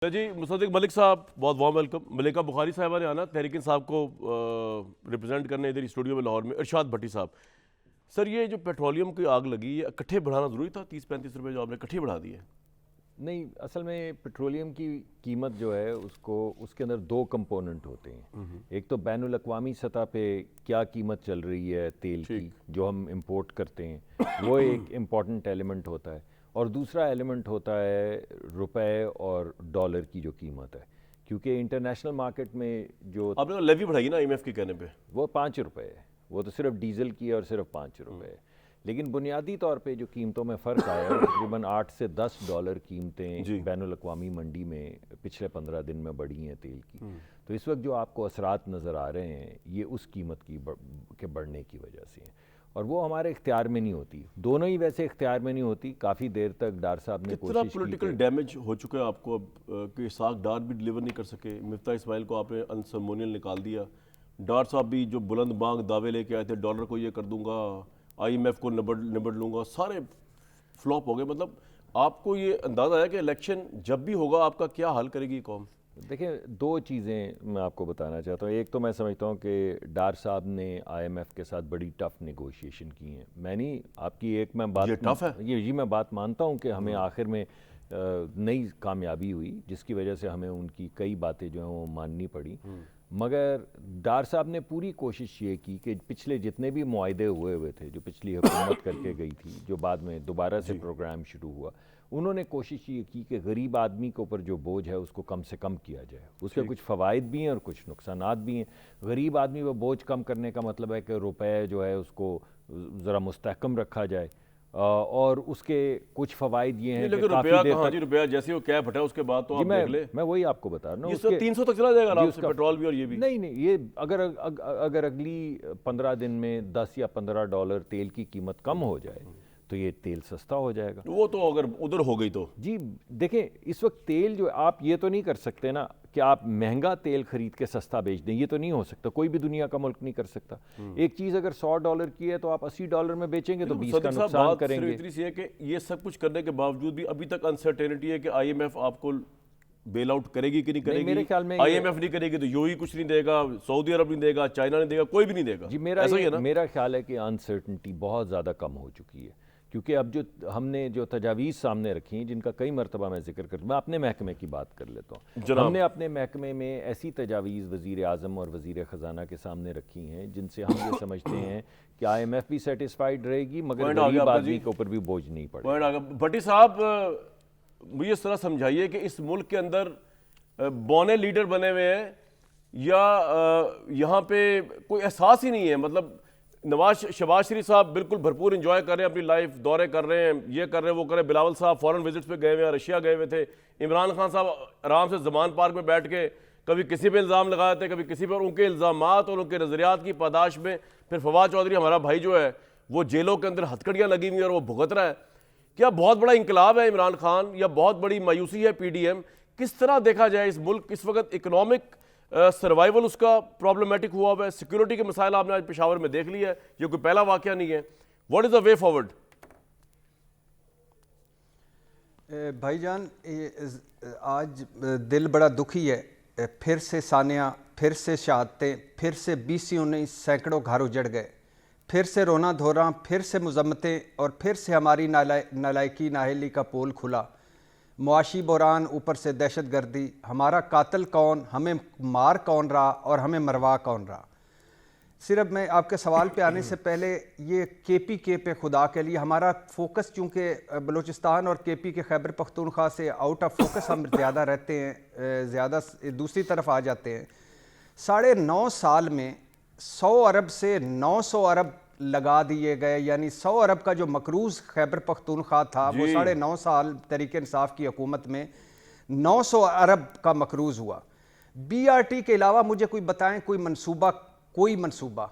جی مصدق ملک صاحب بہت warm welcome. ملکہ بخاری صاحبہ نے آنا تحریک انصاف کو ریپرزینٹ کرنے ادھر اسٹوڈیو میں لاہور میں. ارشاد بھٹی صاحب, سر یہ جو پیٹرولیم کی آگ لگی ہے اکٹھے بڑھانا ضروری تھا؟ 30-35 روپے جو آپ نے اکٹھے بڑھا دیے. نہیں, اصل میں پیٹرولیم کی قیمت جو ہے اس کے اندر دو کمپوننٹ ہوتے ہیں. ایک تو بین الاقوامی سطح پہ کیا قیمت چل رہی ہے تیل کی جو ہم امپورٹ کرتے ہیں, وہ ایک امپورٹنٹ ایلیمنٹ ہوتا ہے. اور دوسرا ایلیمنٹ ہوتا ہے روپے اور ڈالر کی جو قیمت ہے, کیونکہ انٹرنیشنل مارکیٹ میں جو آپ نے لیوی بڑھائی نا آئی ایم ایف کے کہنے پہ, وہ 5 روپے ہے. وہ تو صرف ڈیزل کی ہے اور صرف 5 روپے ہے. لیکن بنیادی طور پہ جو قیمتوں میں فرق آیا ہے, تقریباً $8 سے $10 قیمتیں بین الاقوامی منڈی میں پچھلے 15 دن میں بڑھی ہیں تیل کی. تو اس وقت جو آپ کو اثرات نظر آ رہے ہیں یہ اس قیمت کے بڑھنے کی وجہ سے ہیں, اور وہ ہمارے اختیار میں نہیں ہوتی. دونوں ہی ویسے اختیار میں نہیں ہوتی. کافی دیر تک ڈار صاحب نے کتنا کوشش کی. پولیٹیکل ڈیمیج ہو چکا ہے آپ کو اب کہ اسحاق ڈار بھی ڈلیور نہیں کر سکے, مفتاح اسماعیل کو آپ نے انسرمونیل نکال دیا, ڈار صاحب بھی جو بلند بانگ دعوے لے کے آئے تھے ڈالر کو یہ کر دوں گا, آئی ایم ایف کو نبڑ لوں گا, سارے فلاپ ہو گئے. مطلب آپ کو یہ اندازہ ہے کہ الیکشن جب بھی ہوگا آپ کا کیا حل کرے گی قوم؟ دیکھیں, دو چیزیں میں آپ کو بتانا چاہتا ہوں. ایک تو میں سمجھتا ہوں کہ ڈار صاحب نے آئی ایم ایف کے ساتھ بڑی ٹف نیگوشیشن کی ہیں. میں نہیں, آپ کی ایک میں بات, یہ ٹف ہے, یہ میں بات مانتا ہوں کہ ہمیں آخر میں نئی کامیابی ہوئی جس کی وجہ سے ہمیں ان کی کئی باتیں جو ہیں وہ ماننی پڑی. مگر ڈار صاحب نے پوری کوشش یہ کی کہ پچھلے جتنے بھی معاہدے ہوئے تھے جو پچھلی حکومت کر کے گئی تھی, جو بعد میں دوبارہ سے پروگرام شروع ہوا, انہوں نے کوشش یہ کی کہ غریب آدمی کے اوپر جو بوجھ ہے اس کو کم سے کم کیا جائے. اس کے کچھ فوائد بھی ہیں اور کچھ نقصانات بھی ہیں. غریب آدمی پہ بوجھ کم کرنے کا مطلب ہے کہ روپے جو ہے اس کو ذرا مستحکم رکھا جائے, اور اس کے کچھ فوائد یہ ہیں کہ کافی دیر تک روپیہ جیسے وہ کیپ ہٹا اس کے بعد تو آپ دیکھ لیں, میں وہی آپ کو بتا رہا ہوں, یہ 300 تک چلا جائے گا آرام سے پیٹرول بھی اور یہ بھی. نہیں, یہ اگر اگلی 15 دن میں $10 یا $15 تیل کی قیمت کم ہو جائے تو یہ تیل سستا ہو جائے گا. وہ تو اگر ادھر ہو گئی تو جی دیکھیں, اس وقت تیل جو آپ یہ تو نہیں کر سکتے نا کہ آپ مہنگا تیل خرید کے سستا بیچ دیں, یہ تو نہیں ہو سکتا. کوئی بھی دنیا کا ملک نہیں کر سکتا. ایک چیز اگر $100 کی ہے تو آپ $80 میں بیچیں گے تو 20 کا نقصان کریں گے. اتنی سی ہے کہ یہ سب کچھ کرنے کے باوجود بھی ابھی تک انسرٹینٹی ہے کہ آئی ایم ایف آپ کو بیل آؤٹ کرے گی کہ نہیں کرے گی. آئی ایم ایف نہیں کرے گی تو یو ہی کچھ نہیں دے گا, سعودی عرب نہیں دے گا, چائنا نہیں دے گا, کوئی بھی نہیں دے گا. جی میرا خیال ہے کہ انسرٹنٹی بہت زیادہ کم ہو چکی ہے, کیونکہ اب جو ہم نے جو تجاویز سامنے رکھی ہیں جن کا کئی مرتبہ میں ذکر کرتا ہوں, میں اپنے محکمے کی بات کر لیتا ہوں. ہم نے اپنے محکمے میں ایسی تجاویز وزیر اعظم اور وزیر خزانہ کے سامنے رکھی ہیں جن سے ہم یہ سمجھتے ہیں کہ آئی ایم ایف بھی سیٹسفائیڈ رہے گی مگر غریب آدمی کے اوپر بھی بوجھ نہیں پڑے گا. بھٹی صاحب مجھے اس طرح سمجھائیے کہ اس ملک کے اندر بونے لیڈر بنے ہوئے ہیں یا یہاں پہ کوئی احساس ہی نہیں ہے. مطلب شہباز شریف صاحب بالکل بھرپور انجوائے کر رہے ہیں اپنی لائف, دورے کر رہے ہیں, یہ کر رہے ہیں, وہ کر رہے ہیں. بلاول صاحب فورن وزٹس پہ گئے ہوئے ہیں, رشیا گئے ہوئے تھے. عمران خان صاحب آرام سے زمان پارک میں بیٹھ کے کبھی کسی پہ الزام لگاتے تھے, کبھی کسی پر. ان کے الزامات اور ان کے نظریات کی پاداش میں پھر فواد چودھری ہمارا بھائی جو ہے وہ جیلوں کے اندر ہتھکڑیاں لگی ہوئی ہیں اور وہ بھگت رہا ہے. کیا بہت بڑا انقلاب ہے عمران خان یا بہت بڑی مایوسی ہے پی ڈی ایم؟ کس طرح دیکھا جائے اس ملک اس وقت اکنامک سروائیول اس کا پرابلمیٹک ہوا ہوا ہے, سیکیورٹی کے مسائل آپ نے آج پشاور میں دیکھ لیا ہے, یہ کوئی پہلا واقعہ نہیں ہے. What is the way forward? بھائی جان, آج دل بڑا دکھی ہے. پھر سے ثانیہ, پھر سے شہادتیں, پھر سے 20-19 سینکڑوں گھر اجڑ گئے, پھر سے رونا دھونا, پھر سے مذمتیں, اور پھر سے ہماری نالائکی نااہلی کا پول کھلا. معاشی بحران, اوپر سے دہشت گردی. ہمارا قاتل کون, ہمیں مار کون رہا اور ہمیں مروا کون رہا؟ صرف میں آپ کے سوال پہ آنے سے پہلے یہ کے پی کے پہ خدا کے لیے ہمارا فوکس, چونکہ بلوچستان اور کے پی کے خیبر پختونخوا سے آؤٹ آف فوکس ہم زیادہ رہتے ہیں, زیادہ دوسری طرف آ جاتے ہیں. 9.5 سال میں 100 ارب سے 900 ارب لگا دیے گئے, یعنی 100 ارب کا جو مقروض خیبر پختونخوا تھا وہ 9.5 سال تحریک انصاف کی حکومت میں 900 ارب کا مقروض ہوا. بی آر ٹی کے علاوہ مجھے کوئی بتائیں کوئی منصوبہ